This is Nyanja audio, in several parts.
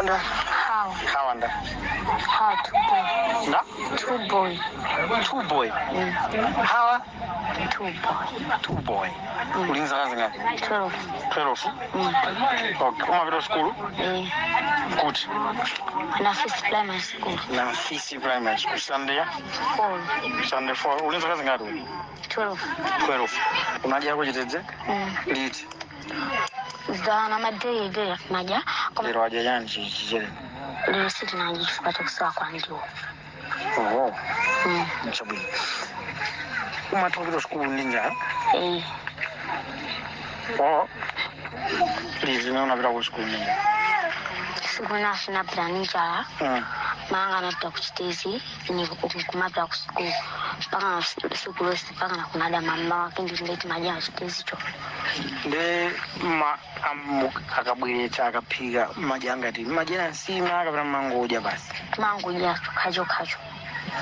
Under? How? How under? How to boy? No? Two boy. Two boy. How? Two boy. Two boy. Ulinza kazi ngapi? 12. 12. Okay. Umavira school? Good. Na first primary school. Na Fisi primary school. Sunday? 4. Sunday 4. Ulinza kazi ngapi? 12. 12. Unaja hapo Chitedze? Liti. Zana madei naja. Lero waja jani Chijele? Leo sisi tunajifukata kusawa kwa ndio. Oh. Mchabuni. Umatokiro school ninja? Oh. Please, no unapita ku school ninja. Siku nafina planinja. Manga nata kuchitezi ni kumata ku school. Panga siku losi panga na kunada mama wakindi ndeti majana chitezi cho. Nde akabwireta akapiga majangati majana sima akapita mangoja basi mangoja kajo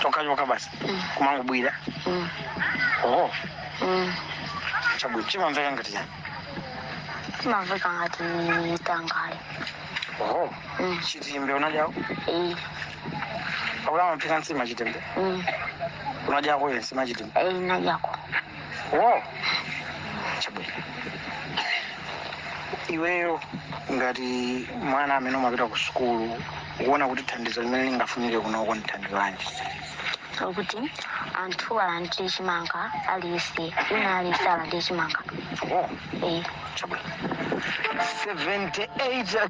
tokajoka basi kumangobwira oh chabu chimamveka ngati yani chimamveka ngati tangale oh chitimbe unajao akula mapika nsima chitimbe unajako yensi machitimbe najako oh chabu iweyo ngati mwana amene umapita ku sukulu ukuona kuti thandizo limene lingafunike kunoko ndi thandizo lanji kuti anthu alandire chimanga aliyese ina aliyese alandire chimanga chabwino 78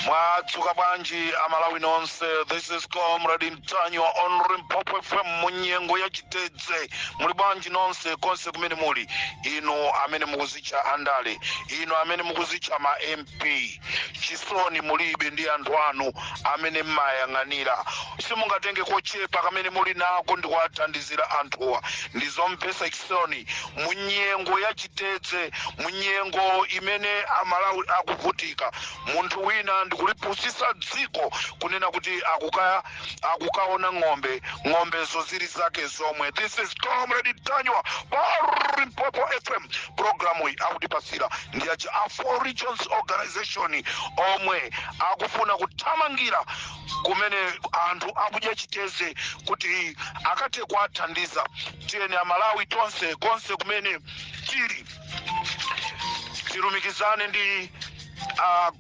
Mwatsuka bwanji amalawi nonse. This is Comrade Mtanywa on Limpopo FM munyengo ya Chitedze. Muli bwanji nonse konse kumene muli. Ino amene mukuzicha andale, ino amene mukuzicha ma MP. Chisoni mulibe ndi anthu anu amene mmayang'anira. Simungatenge kochepa kamene muli nako ndi kuwathandizira anthuwa. Ndizompesa chisoni munyengo ya Chitedze, munyengo imene amalawi akuvutika. Munthu wina ndikulipusisa dziko kunena kuti akukaona ng'ombezo zili zake zomwe. This is Comrade Mtanywa pa Limpopo FM. Programu hii akutipasira ndi acha Afro Regions Organization omwe akufuna kuthamangira kumene anthu akudya Chitedze kuti akathe kuwathandiza. Tiyeni amalawi tonse konse kumene tili tilumikizane ndi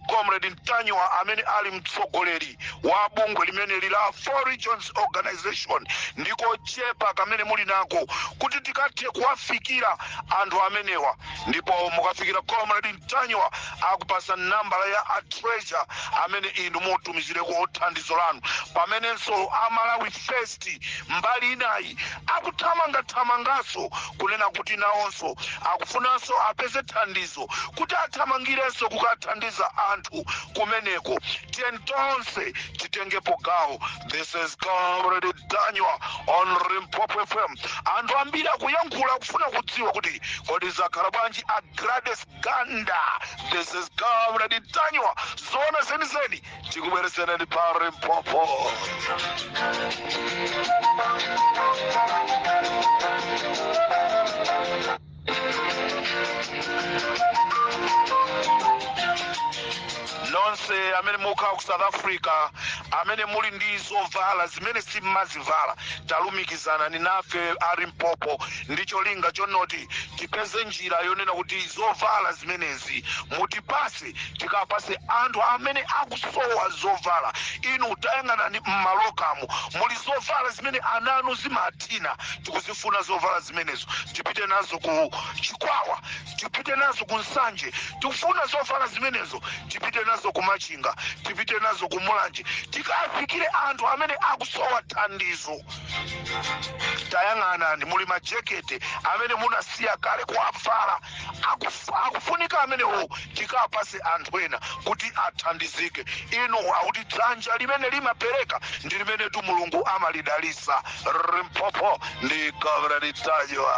Comrade Mtanywa amene ali mtsogoleri wa bungwe limene lila Afro Regions Organization. Ndiko chepa kamene muli nako kuti tikathe kuwafikira anthu amenewa, ndipo mukafikira Comrade Mtanywa akupasa nambala ya treasure amene inu mutumizireko thandizo lanu. Pamenenso amalawi first mbali inayi akuthamangaso kunena kuti nawonso akufunanso apeze thandizo kuti athamangirenso kukathandiza anthu kumeneko. Tiyeni tonse titengepo gawo. This is Comrade Mtanywa on Limpopo FM. Anthu ambiri akuyankhula kufuna kudziwa kuti kodi zakhala bwanji a Gladys Ganda. This is Comrade Mtanywa, zona zenizeni tikubwereseni ndi pa Limpopo. Nonse amene mukhala ku South Africa amene muli ndi zovala zimene simmazivala, talumikizana ni nafe a Limpopo ndicho linga chonoti tipeze njira yonena kuti zovala zimenezi mutipase tikapase anthu amene akusowa zovala. Inu utayang'ana ni mmalokamu muli zovala zimene ananu zimathina, tikuzifuna zovala zimenezo tipite nazo ku Chikwawa, tipite nazo ku Nsanje, tikufuna zovala zimenezo tipite nazo ku Machinga, tipite nazo ku Mulanje. tikafikire anthu amene akusowa thandizo. Tayang'anani muli majekete amene munasiya kale kuwavala, akufunika amenewo tikapase anthu ena kuti athandizike. Inu akuti dzanja limene limapereka ndi limene tu Mulungu amalidalisa. Limpopo ndi Comrade Tanywa.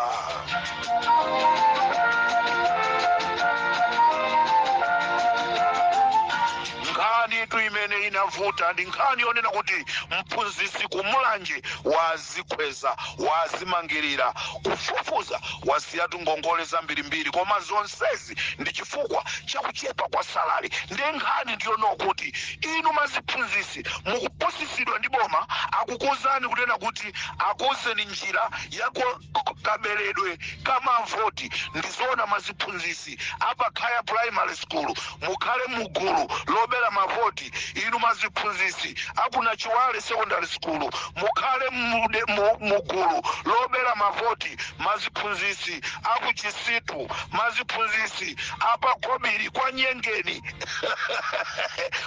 Nkhani tu imene inavuta ndi nkhani yonena kuti mphunzitsi kumulanje wazikweza, wazimangirira, kufufuza wasiyatu ngongole zambirimbiri, koma zonsezi ndi chifukwa chakuchepa kwa salari. Ndi nkhani ndiyo nokuti inu maziphunzitsi mukupusisidwa ndi boma, akukuzani kunena kuti akuzeni njira yako kaberedwe kamavoti. Ndizoona maziphunzitsi apa Khaya Primary School mukhale mugulu lobera mavoti. Inu maziphunzitsi akuna Chiwale Secondary School mukhale mugulu lobera mavoti. Maziphunzitsi aku Chisitu, maziphunzitsi apa Kobiri kwa Nyengeni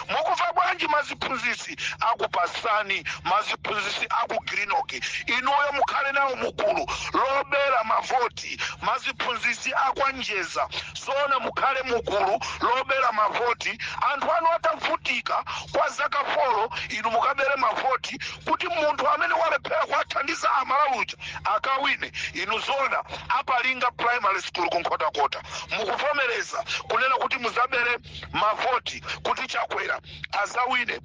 mukufa bwanji maziphunzitsi aku Pasani, maziphunzitsi aku Greenock. Inuyo mukhale nawo mugulu lobera mavoti. Maziphunzitsi akwa Njeza zona mukhale mugulu lobera mavoti. Anthu anu atavutika kwa zaka 4, inu mukabere mavoti kuti munthu amene walephera kuwathandiza amalaluja akawine. Inu zona apa Linga Primary School kunkhotakota mukuvomereza kunena kuti muzabere mavoti kuti Chakwera azawine.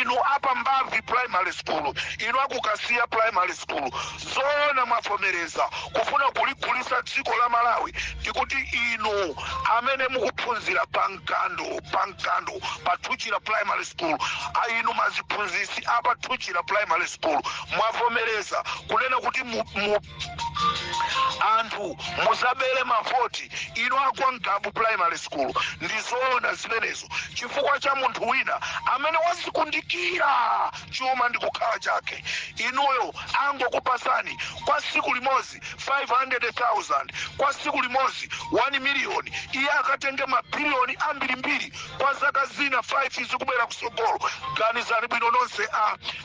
Inu apa Mbavi Primary School, inu akukasiya Primary School zona mwavomereza kufuna kuligulisa dziko la Malawi. Ndikuti inu amene mukuphunzira pankando pa Tuchira Primary School, inu maziphunzitsi apa Tuchira Primary School mwavomereza kunena kuti anthu muzabere mavoti. Inu akwa Ngabu Primary School ndizona zimenezo chifukwa cha munthu wina amene wazikundikira chuma ndi kukhala chake. Inuyo angokupasani kwa siku limozi 500,000, kwa siku limozi 1 million. Iye akatenge mabilioni ambirimbiri kwa zaka zina 5 zikubwera kusogolo. Ganizani bwino nonse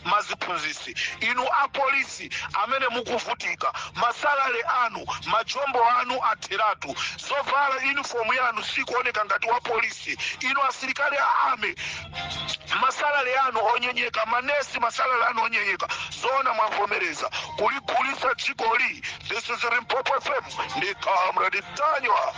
maziphunzitsi. Inu apolisi amene mukuvutika, masalale anu, majombo anu atheratu, zovala uniform yanu sikuoneka ngati wa polisi. Inu asilikali ame masalale anu onyenyeka, manesi masalale anu onyenyeka. Zona mwavomereza kuligulisa dziko li. This is Limpopo FM ndi Comrade Tanywa.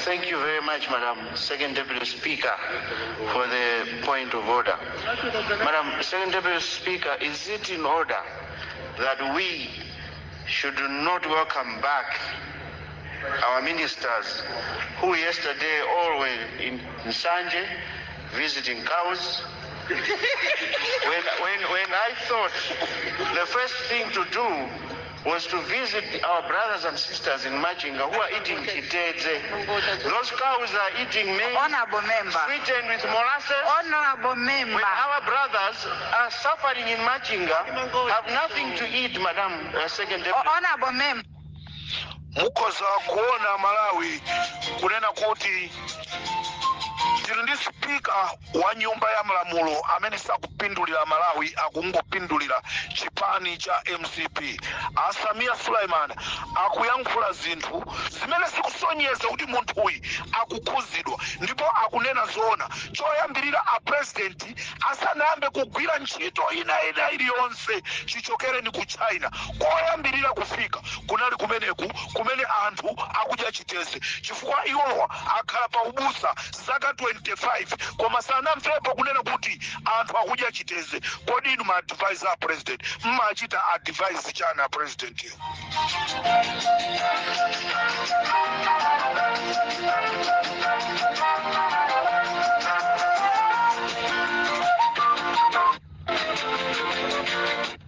Thank you very much, Madam Second Deputy Speaker, for the point of order. Madam Second Deputy Speaker, is it in order that we should not welcome back our ministers who yesterday all were in Nsanje visiting cows? When I thought the first thing to do was to visit our brothers and sisters in Machinga who are eating chiteze. Those cows are eating maize, Honorable Member, sweetened with molasses. Honorable Member, When our brothers are suffering in Machinga, have nothing to eat, Madam Second Deputy. Honorable Member. Mukoza kuona Malawi kunena kuti tili ndi spika wa nyumba ya malamulo amene sakupindulira Malawi, akungopindulira chipani cha MCP. Samia Suleiman akuyankhula zinthu zimene zikusonyeza kuti munthu uyu akukhuzidwa, ndipo akunena zona. Choyambirira a president asanayambe kugwira ntchito ina iliyonse chichokereni ku China, koyambirira kufika kunali kumeneku kumene anthu akudya chiteze, chifukwa iwowa akhala pa ubusa zaka 25 koma sanamvepo kunena kuti anthu akudya chiteze. Kodi inu ma advise a president mmachita advise chana president yo?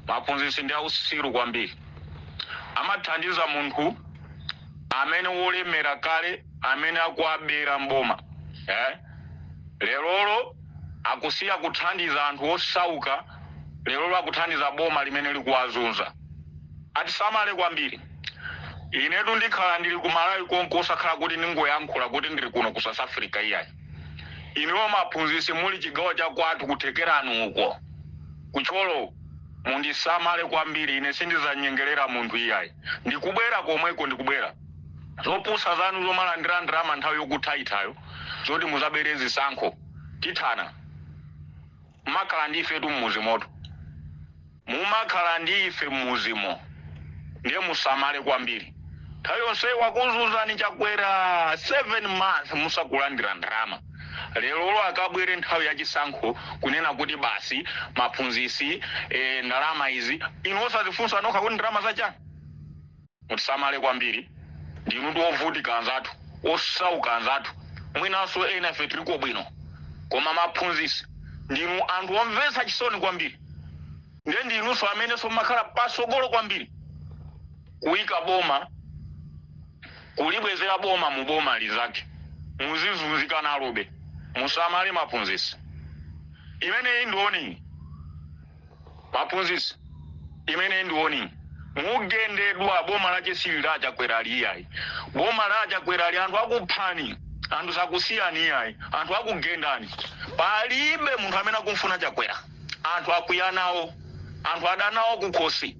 Maphunzitsi ndi ausiru kwambiri amathandiza munthu amene wolemera kale, amene akuabera mboma. Lerolo akusiya kuthandiza anthu osauka lero lwakuthandiza boma limene likuwazunza atisamale kwambiri. Inetu ndikhala ndili ku Malawi konko osakhala kuti ningoyankhula kuti ndili kuno ku South Africa iyayi. Inewo maphunzitsi muli chigawo cha kwathu kuthekeranu uko kucholo mundisamale kwambiri. Ine sindizanyengerera munthu iyayi, ndikubwera komweko ndikubwera zopusa zanu zomalandira ndalama nthawi yokuthaithayo zoti muzabere zisankho tithana. Mumakhala ndi ifetu mmuzimoto, mumakhala ndi ife mmuzimo, ndiye musamale kwambiri. Nthawi yonse wakuzunzani chakwera 7 months musakulandira ndalama. Lero akabwere nthawi yachisankho kunena kuti basi maphunzitsi ndalama izi inu osazifunsa nokha kuti ndalama zachani. Mutisamale kwambiri. Ndinu ndi ovutika anzathu, osauka anzathu, mwinanso ena ife tiliko bwino, koma maphunzitsi ndinu anthu omvetsa chisoni kwambiri. Ndiye ndinunso amenenso mumakhala pasogolo kwambiri kuyika boma, kulibwezera boma mu boma lizake, muzizunzika nalobe. Musamale maphunzitsi. Imene ndioni maphunzitsi, imene ndioni mugendedwa boma lache silira chakwera liyayi. Boma lacha kwera li anthu akuphani, anthu sakusiyani iyayi, anthu akugendani. Palibe munthu amene akumfuna chakwera, anthu akuyanawo, anthu adanawo kukhosi.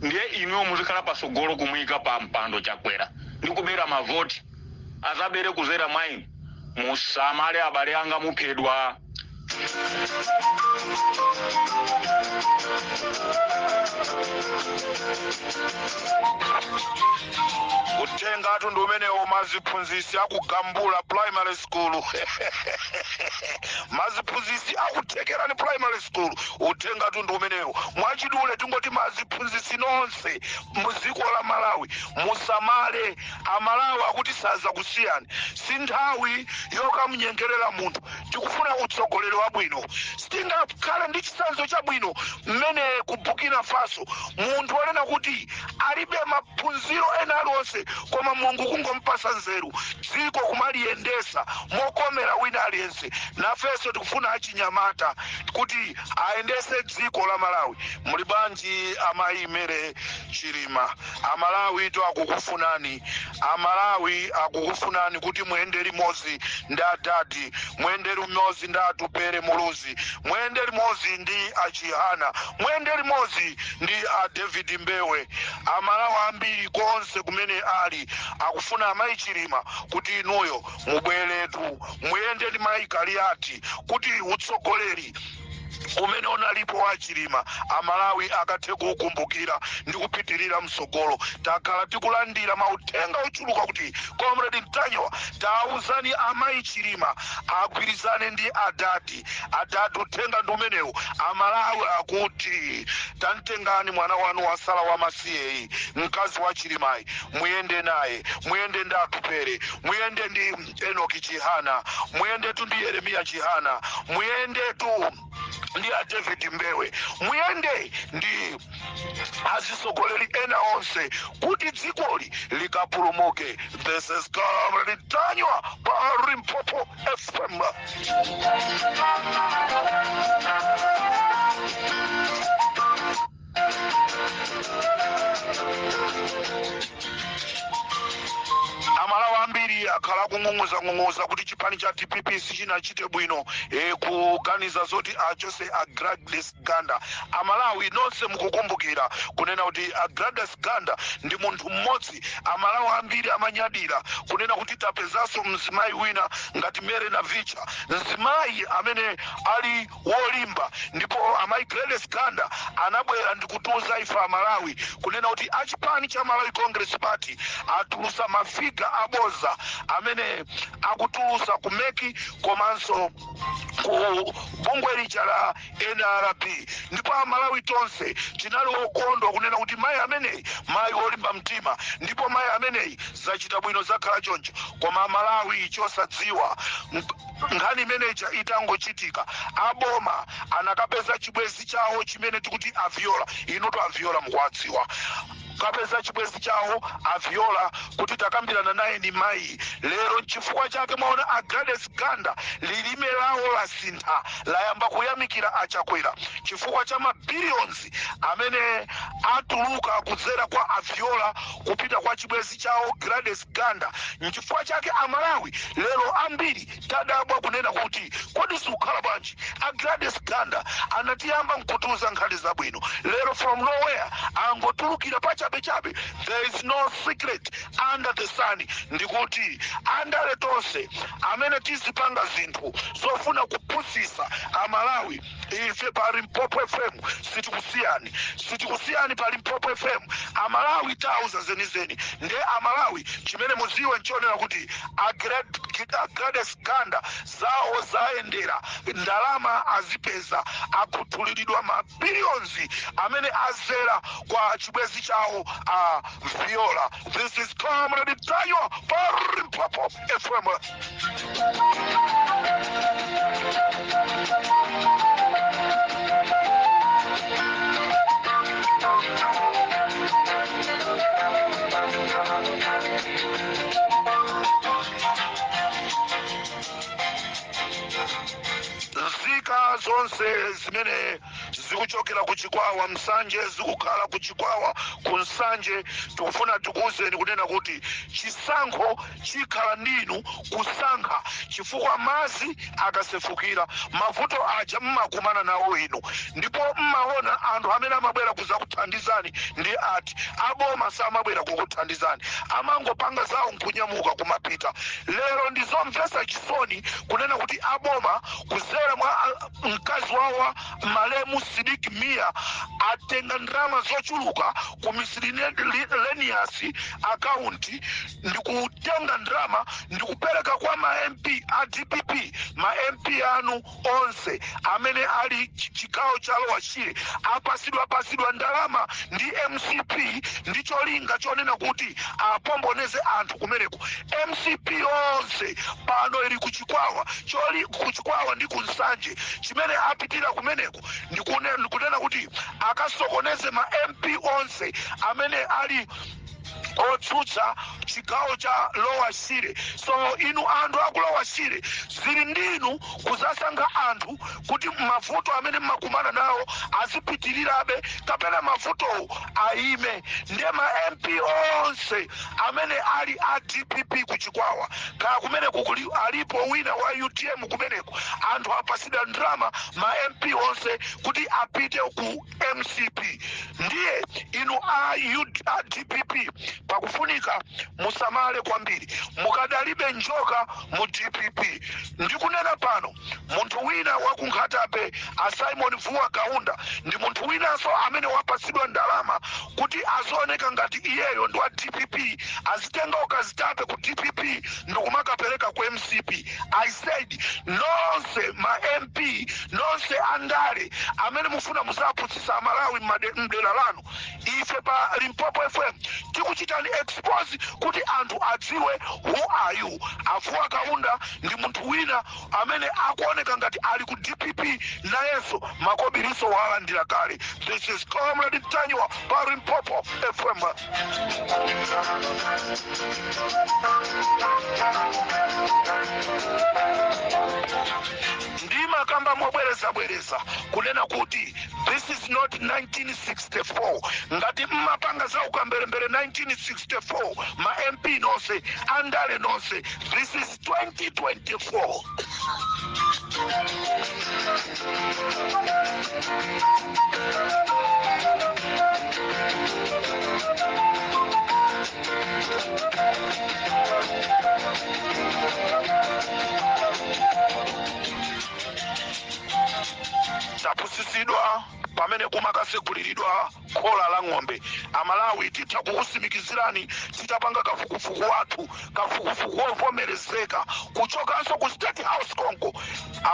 Ndiye inuyo muzikhala pasogolo kumuyika pa mpando chakwera ndikubera mavoti azabere kuzera mwaini. Musamale abale anga muphedwa. Utenga atundu umenewo maziphunzitsi akugambula primary school. Maziphunzitsi akuthekerani primary school. Utenga atundu umenewo mwachidule tungoti maziphunzitsi nonse muziko la Malawi musamale. Amalawi akuti saza kusiyani, sinthawi yokamnyengerera munthu. Tikufuna utsogoleri wabwino, sitingakhale ndi chitsanzo chabwino mmene ku Burkina Faso munthu onena kuti alibe maphunziro ena aliwonse koma Mulungu kungompasa nzeru, dziko kumaliyendesa mokomera wina aliyense. Nafenso tikufuna achinyamata kuti ayendese dziko la Malawi. Muli bwanji amayi Mere Chilima? Amalawi to akukufunani, Amalawi akukufunani kuti muende limodzi ndi adadi, muende limodzi ndi atupere muluzi, muende limodzi ndi achihana, muende limodzi ndi a David Mbewe. Amalawi ambiri konse kumene ali akufuna amayi Chilima kuti inuyo mubweretu muyende ndi mayi Kaliati kuti utsogoleri umene unalipo wa Chilima Amalawi akathe kukumbukira ndi kupitirira msogolo. Takhala tikulandira mauthenga ochuluka kuti Comrade Mtanyowa tauzani amayi Chilima agwirizane ndi adadi uthenga ndi umenewu. Amalawi akuti tantengani mwana wanu wasala wa masiyeyi, mkazi wa Chilimayi, muyende naye, muyende ndi atupere, muyende ndi Enoki Chihana, muyende tu ndi Yeremiya Chihana, muyende tu ndi a David Mbewe, muyende ndi azisogoleri ena onse kuti dzikoli likapulumuke. This is Comrade Mtanyowa pa Limpopo FM. Amalawi ambiri akhala kung'ung'uza kuti chipani cha DPP sichinachite bwino kuganiza zoti achose a Gladys Ganda. Amalawi nonse mukukumbukira kunena kuti a Gladys Ganda ndi munthu mmodzi Amalawi ambiri amanyadira kunena kuti tapezanso mzimayi wina ngati Mere Navicha, mzimayi amene ali wolimba. Ndipo amayi Gladys Ganda anabwera ndikutuza ife Amalawi kunena kuti achipani cha Malawi Congress Party atulusa mafiga aboza amene akutulusa kumeki komanso ku bungwe licha la NRP. Ndipo Amalawi tonse tinali okondwa kunena kuti mayi ameneyi mayi wolimba mtima, ndipo mayi ameneyi zachita bwino zakhala choncho. Koma Amalawi chosadziwa nkhani imeneyi itangochitika aboma anakapeza chibwezi chawo chimene tikuti aviola. Inoto aviola mukwadziwa kapeza chibwezi chawo aviola kuti takambirana naye ni mayi lero chifukwa chake mwaona Gladys Ganda lilime lawo la sintha layamba kuyamikira achakwera chifukwa cha mabilions amene atuluka kudzera kwa aviola kupita kwa chibwezi chawo Gladys Ganda. Nchifukwa chake Amalawi lero ambiri tadabwa kunena kuti kodi sukhala bwanji Gladys Ganda anatiyamba nkutuza nkhani zabwino lero from nowhere angotulukira pachabe. There is no secret under the sun. Ndikuti andale tonse amene tizipanga zinthu zofuna kupusisa Amalawi ife pa Limpopo FM sitikusiyani pa Limpopo FM Amalawi tauza zenizeni nde Amalawi chimene muziwe nchonera kuti Gladys Ganda zawo zaendera ndalama azipeza akutulidwa mabilions amene azera kwa chibwezi chawo viola. This is Comrade Tayo for Limpopo FM. Zika zonse zimene zikuchokera kuchikwawa msanje zikukhala kuchikwawa kunsanje tikufuna tikuzeni kunena kuti chisankho chikhala ndinu kusankha chifukwa mazi akasefukira mavuto aja mmakumana nawo inu ndipo mmaona anthu amene amabwera kuzakuthandizani ndi ati aboma samabwera kukuthandizani amangopanga zawo nkunyamuka kumapita. Lero ndizomvesa chisoni kunena kuti aboma kuzera mwa mkazi wawa Malemu Sidiki Mia atenga ndalama zochuluka ku miscellaneous account ndikutenga ndalama ndikupereka kwa ma MP a DPP ma MP anu onse amene ali chikao cha Lowashire apasidwa ndalama ndi MCP ndicho linga chonena kuti apomboneze anthu kumeneko. MCP onse pano ili kuchikwawa kuchikwawa ndi kunsanje chimene apitira kumeneko ndikunena kuti akasokoneze ma MP onse amene ali otsutsa chigawo cha Lowashire. So inu anthu aku Lowashire zili ndinu kuzasankha anthu kuti mavuto amene mmakumana nawo azipitirirabe kapena mavuto aime. Ndiye ma MP onse amene ali a DPP kuchikwawa kaya kumeneko alipo wina wa UTM kumeneko anthu apasidwa ndalama ma MP onse kuti apite ku MCP. Ndiye inu a DPP pakufunika musamale kwambiri mukadalibe njoka mu DPP. Ndikunena pano munthu wina wakunkhatape a Simon Vuwa Kaunda ndi munthu winanso amene wapasidwa ndalama kuti azooneka ngati iyeyo ndi wa DPP azitenga ukazitape ku DPP ndikumakapereka ku MCP. I said nonse ma MP nonse andale amene mufuna muzaphunzitsa Amalawi mdera lanu ife pa Limpopo FM tikuchitani expose kuti anthu adziwe who are you. Avuwa Kaunda ndi munthu wina amene akuoneka ngati ali ku DPP nayenso makobiriso walandira kale. This is Comrade Tanywa pa Limpopo FM. Ndima kamba mobwereza kunena kuti this is not 1964 ngati mmapanga za ukambere 1964 ma MP nonse andale nonse. This is 2024. Tapusisidwa pamene kumakasekuliridwa khola la ng'ombe. Amalawi titha kukusimikizirani titapanga kafukufuku wathu kafukufuku wovomerezeka kuchokanso ku State House Konko.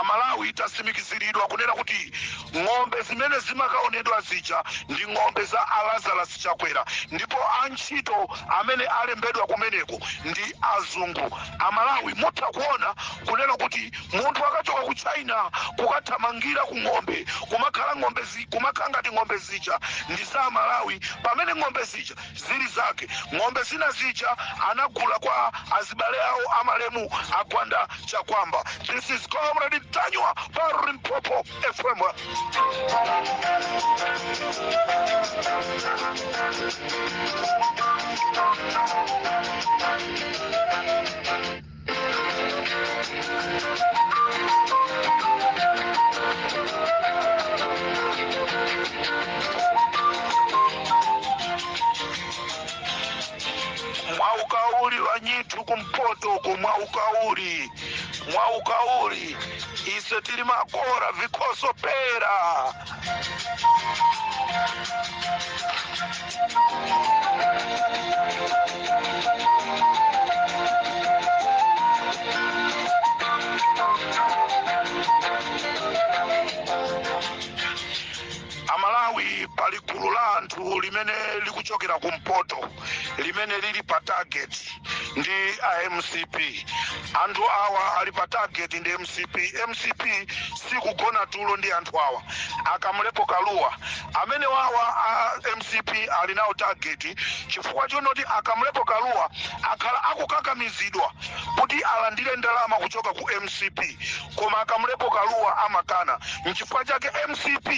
Amalawi itasimikiziridwa kunena kuti ng'ombe zimene zimakaonedwa zija ndi ng'ombe za Lazarus Chakwera ndipo antchito amene alembedwa kumeneko ndi azungu. Amalawi mutha kuona kunena kuti munthu akachoka ku China kukathamangira ku ng'ombe kumakhala ng'ombe kumakhala ngati ng'ombe zija ndi za Malawi pamene ng'ombe zija zili zake. Ng'ombe zina zija anagula kwa azibale awo amalemu agwanda chakwamba. This is Comrade Tanywa pa Limpopo FM. Mwaukauli wanyitu kumpoto kumwaukauli ise tili makora vikoso pera. Amalawi pali gulu la anthu limene likuchokera kumpoto limene lili pa target ndi MCP. Anthu awa ali pa target ndi MCP sikugona tulo ndi anthu awa. Akamlepo Kaluwa amene wawa MCP ali nawo target chifukwa chonoti akamlepo Kaluwa akhala akukakamizidwa kuti alandire ndalama kuchoka ku MCP, koma akamlepo Kaluwa amakana. Nchifukwa chake MCP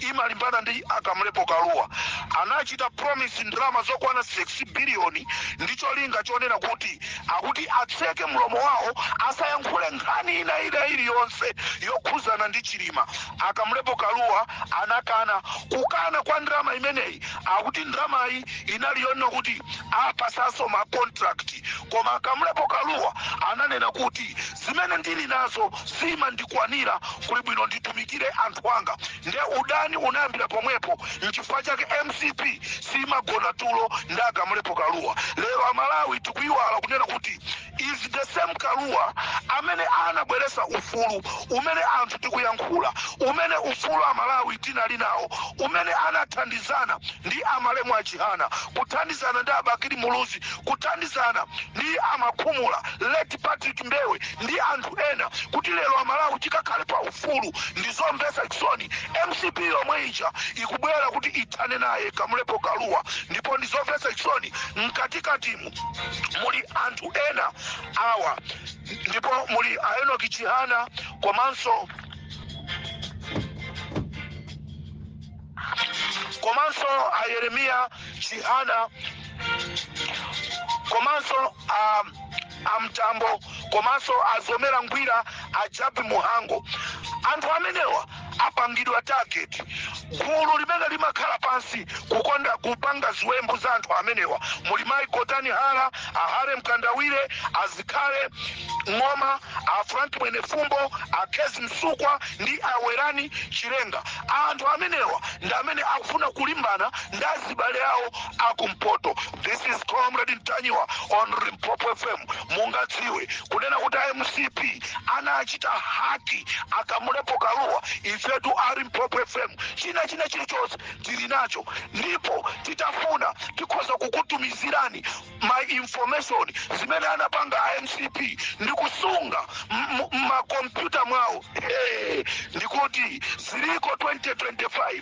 imalimbana ndi akamlepo Kaluwa. Anachita promise ndalama zokwana 6 billion ndicho linga chonena kuti akuti atseke mlomo wawo asayankhule nkhani ina iliyonse yokhuzana ndi chilima. Akamlepo Kaluwa anakana. Kukana kwa ndalama imeneyi akuti ndalamayi inaliyona kuti apasaso ma contract, koma akamlepo Kaluwa ananena kuti zimene ndili nazo zimandikwanira kuli bwino nditumikire anthu anga. Nde udani unayambira pomwepo. Nchifukwa chake MCP simagona tulo ndi akamlepo Kaluwa. Lero Amalawi tikuyiwala kunena kuti is the same Kaluwa amene anabweresa ufulu umene anthu tikuyankhula, umene ufulu Amalawi tinali nawo, umene anathandizana ndi amalemu achihana, kuthandizana ndi Abakiri Muluzi, kuthandizana ndi amakhumula Leti Patrick Mbewe ndi anthu ena, kuti lero Amalawi chikakhale pa ufulu ndizomvesa chisoni. MCP yomwe ija ikubwera kuti ithane naye Kamlepo Kaluwa, ndipo ndizomvesa chisoni mkatikatimu muli anthu ena awa, ndipo muli Enoki Chihana komanso Yeremia Chihana komanso Amtambo komanso Azomera Ngwira Ajabi Muhango. Anthu amenewa apangidwa target. Gulu limene limakhala pansi kukonda kupanga ziwembu za anthu amenewa muli Mai Kotani Hala, Ahare Mkandawire, Azikale Ng'oma, Frank Mwene Fumbo, Akezi Msukwa ndi Awerani Chirenga. Anthu amenewa ndi amene akufuna kulimbana ndi azibale awo akumpoto. This is Comrade Tanywa on Limpopo FM. Mungadziwe kunena kuti MCP anachita haki akamlepo Kaluwa. Ifetu Limpopo FM china chilichonse tili nacho, ndipo titafuna tikhoza kukutumizirani my information zimene anapanga MCP ndikusunga makompyuta mwawo. Ndikuti ziliko 2025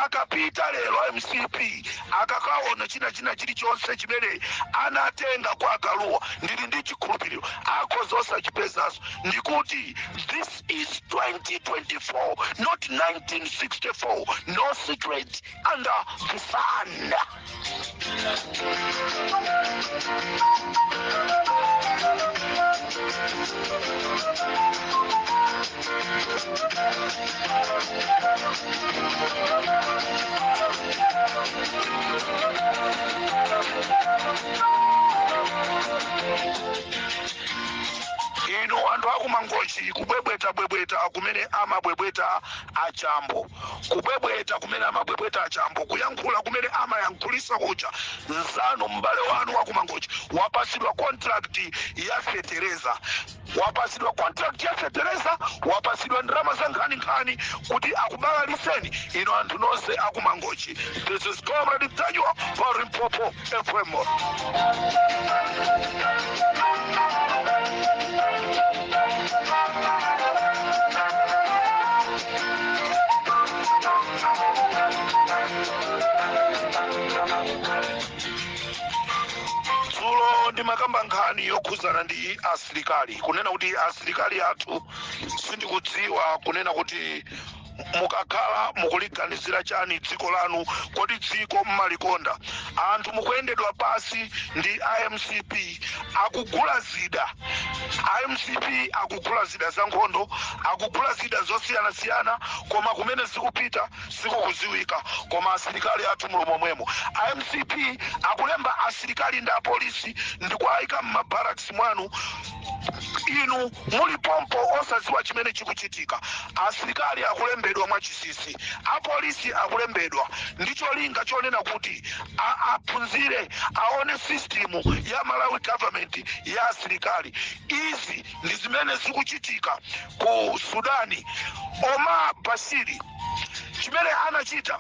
akapita lero MCP akakaona china chilichonse chimene anatenga kwa Kaluwa, ndili ndi chikhulupiriro akhoza chipezaso. Ndikuti this is 2024, not 1964. No secret under the sun. Ino anthu akumangochi kubwebweta kumene amabwebweta achambo, kubwebweta kumene amabwebweta achambo, kuyankhula kumene amayankhulisa kucha. Nzano mbale wanu wakumangochi wapasidwa contract ya Fetereza, wapasidwa ndalama za nkhani kuti akubalaliseni ino anthu nonse akumangochi. This is Comrade Tanywa for Limpopo FM. Ino ndi makamba nkhani yokhuzana ndi asilikali kunena kuti asilikali athu sindikudziwa kunena kuti mukakhala mukuliganizira chani dziko lanu kodi dziko mmalikonda anthu mukuyendedwa pasi ndi IMCP akugula zida IMCP akugula zida za nkhondo akugula zida zosiyanasiyana koma kumene zikupita sikukuziwika koma asilikali athu mulomomwemo IMCP akulemba asilikali ndi apolisi ndikuayika m'mabaraks mwanu inu muli pompo osaziwa chimene chikuchitika asilikali akulembedwa mwachisisi apolisi akulembedwa ndicho linga chonena kuti aphunzire aone system ya Malawi government ya asilikali izi ndi zimene zikuchitika ku Sudani Omar Basiri chimene anachita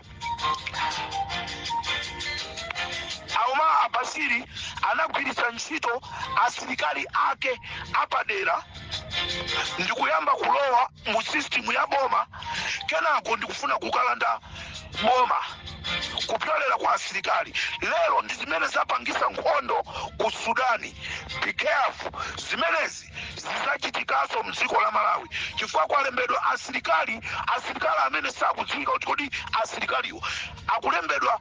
Omar Basiri anagwiritsa ntchito asilikali ake apadera ndikuyamba kulowa mu system ya boma kenako ndikufuna kukalanda boma kupyolera kwa asilikali lero ndi zimene zapangisa nkhondo ku Sudani. Be careful, zimenezi zizachitikaso mdziko la Malawi chifukwa kwalembedwa asilikali amene sakudziwika kuti kodi asilikaliwo akulembedwa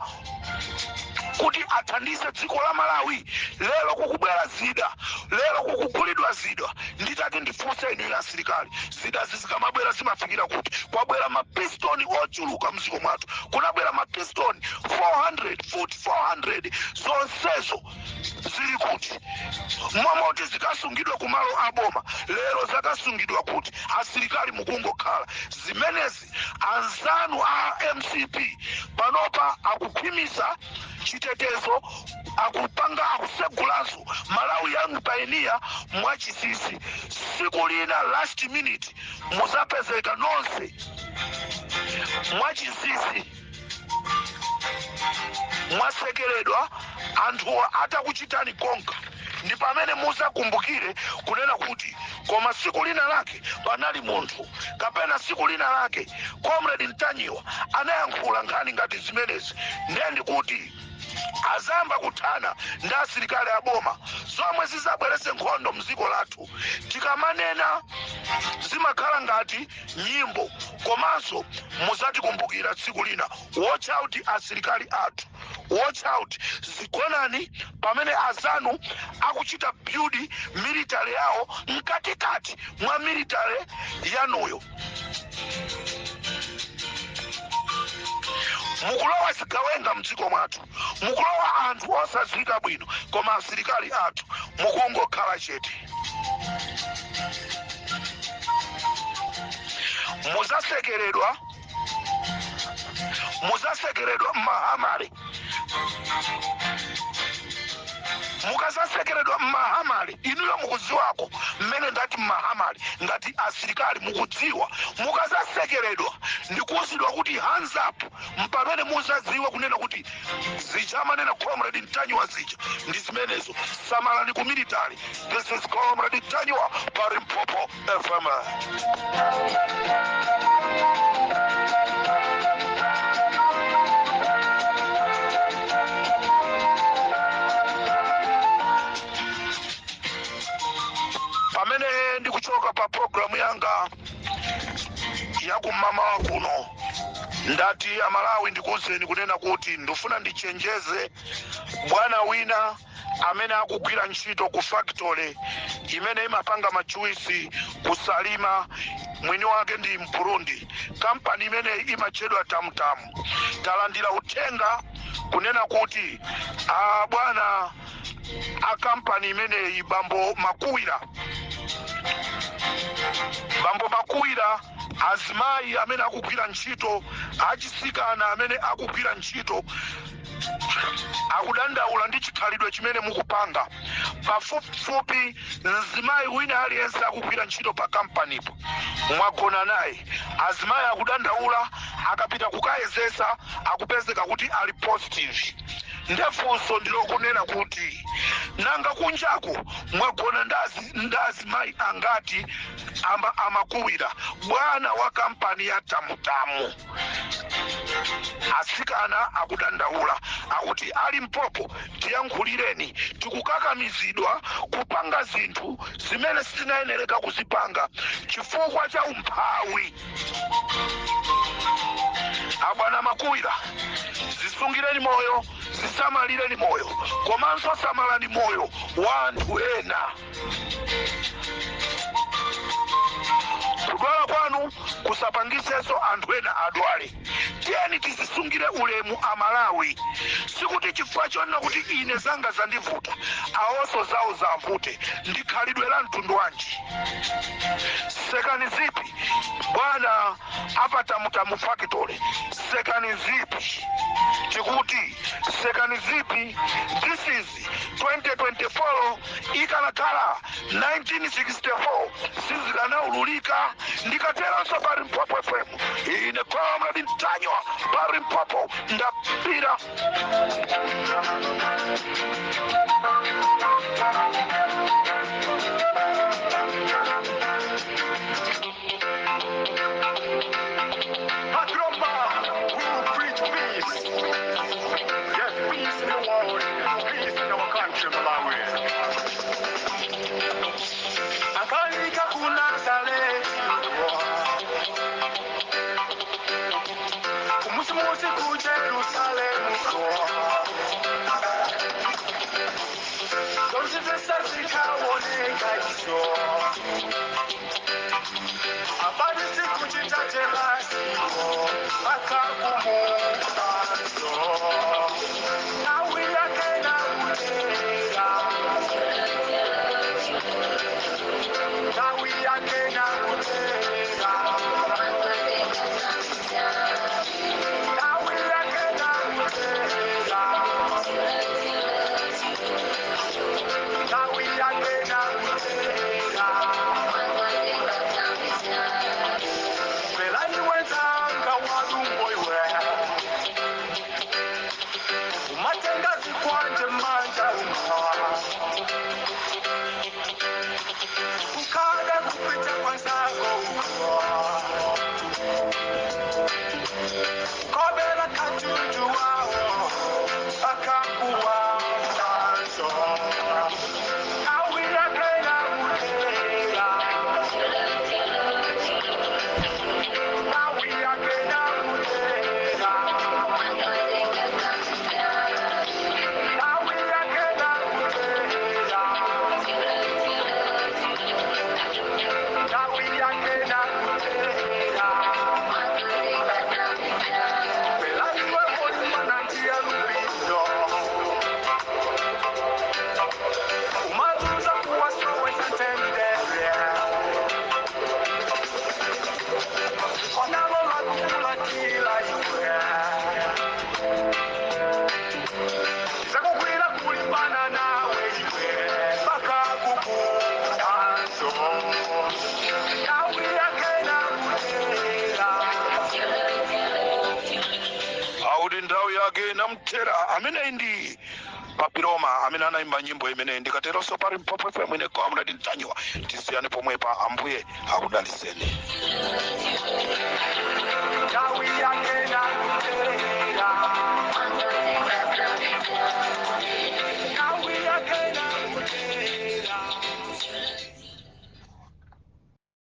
kuti athandize dziko la Malawi lero kukubwera zida lero kukugulidwa zida nditati ndifunse inu ya asilikali zida zizikamabwera zimafikira kuti kwabwera mapistoni ochuluka mdziko mwathu kunabwera mapistoni 400 zonsezo zili kuti momoti zikasungidwa kumalo aboma lero zakasungidwa kuti asilikali mukungokhala zimenezi anzanu a MCP panopa akukhwimisa chitetezo akupanga akusegulanso Malawi Young Pioneer mwachisisi siku lina last minute muzapezeka nonse mwachisisi mwasekeredwa anthu atakuchitani konka ndi pamene muzakumbukire kunena kuti koma siku lina lake panali munthu kapena siku lina lake Comrade Ntanyiwa anayankhula nkhani ngati zimenezi ndi kuti azamba kuthana ndi asilikali aboma zomwe zizabwerese nkhondo mdziko lathu tikamanena zimakhala ngati nyimbo komanso muzatikumbukira tsiku lina watch out asilikali athu watch out zigonani pamene azanu akuchita build military yawo mkatikati mwa military yanuyo mukulowa zigawenga mdziko mwathu mukulowa anthu osazika bwino koma asilikali athu mukungokhala chete muzasekeredwa m'mahamali mukazasekeredwa m'mahamali inuyo mukudziwako mmene ndati m'mahamali ngati asilikali mukudziwa mukazasekeredwa ndikuwuzidwa kuti hands up mpamene muzadziwe kunena kuti zichamanena Comrade Ntanyiwa zija ndi zimenezo samalani ku military. This is Comrade Ntanyiwa pa Limpopo FM. Pamene ndikuchoka pa programu yanga yakumama kuno ndati amalawi ndikuwuzeni kunena kuti ndifuna ndichenjeze bwana wina amene akugwira ntchito ku factory imene imapanga majuisi kusalima mwini wake ndi Mburundi kampani imene imachedwa Tamtamu talandira uthenga kunena kuti bwana a kampani imene Bambo Makuira azimayi amene akugwira ntchito achisikana amene akugwira ntchito akudandaula ndi chikhalidwe chimene mukupanga pafupifupi mzimayi wina aliyense akugwira ntchito pa kampanipo mwagona naye azimayi akudandaula akapita kukayezesa akupezeka kuti ali positive ndefunso ndilokunena kuti nanga kunjako mwagona ndazi mai angati amakuwira bwana wa kampani ya Tamutamu. Asikana akudandaula akuti ali Mpopo tiyankhulireni tikukakamizidwa kupanga zinthu zimene sitinayenereka kuzipanga chifukwa cha umphawi. Abwana makuwira zisungireni moyo, zisamalireni moyo, komanso samalani moyo wa anthu ena. Kudwala kwanu kusapangisenso anthu ena adwale. Tiyeni tizisungire ulemu Amalawi. Sikuti chifukwa chonena kuti ine zanga zandivuta awonso zawo zavute ndikhalidwe la mtundu wanji. Sekani zipi bwana apa Tamutamu factory, sekani zipi tikuti sekani zipi. This is 2024 ikanakhala 1964 sizikanaululika. Ndikateranso pari Mphopo FM ine Comrade Ntanywa pari Mphopo ndapira. Namtera amene ndi Papiroma amene anaimba nyimbo imene ndikateronso pari Mphopo FM ine Comrade Ntanywa tisiyane pomwepa ambuye akudaliseni.